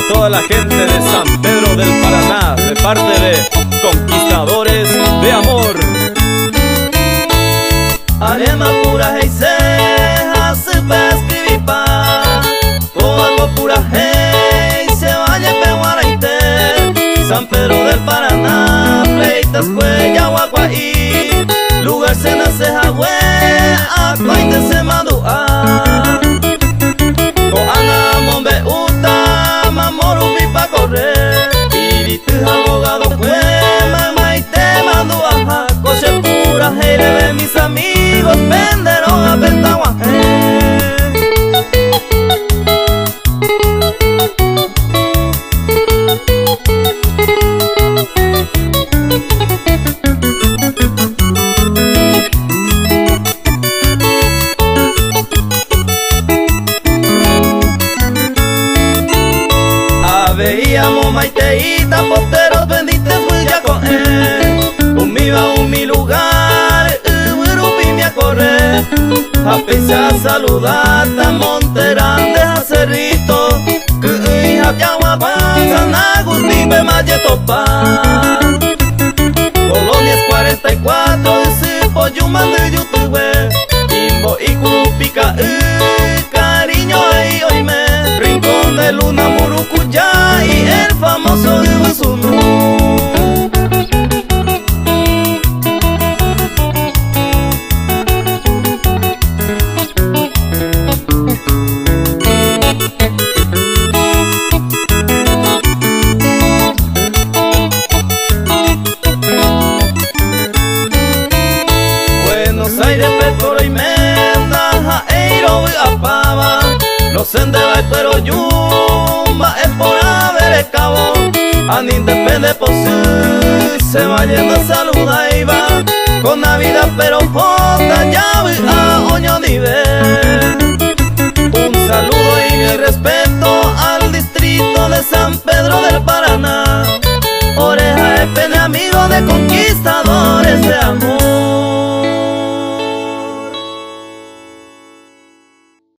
toda la gente de San Pedro del Paraná, de parte de Conquistadores de Amor. Arema pura hey seja se escribir pa Coaco pura hey se vaya peguaraite San Pedro del Paraná Pleitas cuella guaguaí Lugar se nace jagüe Acointe se madua Coana mombe uta Mamoru pipa correr Piriti abogado fue Mamaite madua Coche pura hey de mis amigos venderon a Pentaguajé. Veíamos maiteíta, posteros bendites huilla con él. Conmigo a mi lugar, Urupi me a correr. A pesar saludar, a Monterán, deja cerrito. Que hija piagua panza, Nagustín, be mayetopa. Colonias 44, Sipo, Yuman de YouTube. Timbo y Cupica, cariño y oíme. Rincón de Luna, Murucuyá y el famoso Ibusunu. Buenos Aires, Pecoro y Menda, Jairo y Apava. Los Sendeba pero Yumba es por haber el cabo. An independe posible se va yendo a saludar y va. Con Navidad pero jota ya a oño nivel. Un saludo y mi respeto al distrito de San Pedro del Paraná. Oreja de pene amigo de Conquistadores de Amor.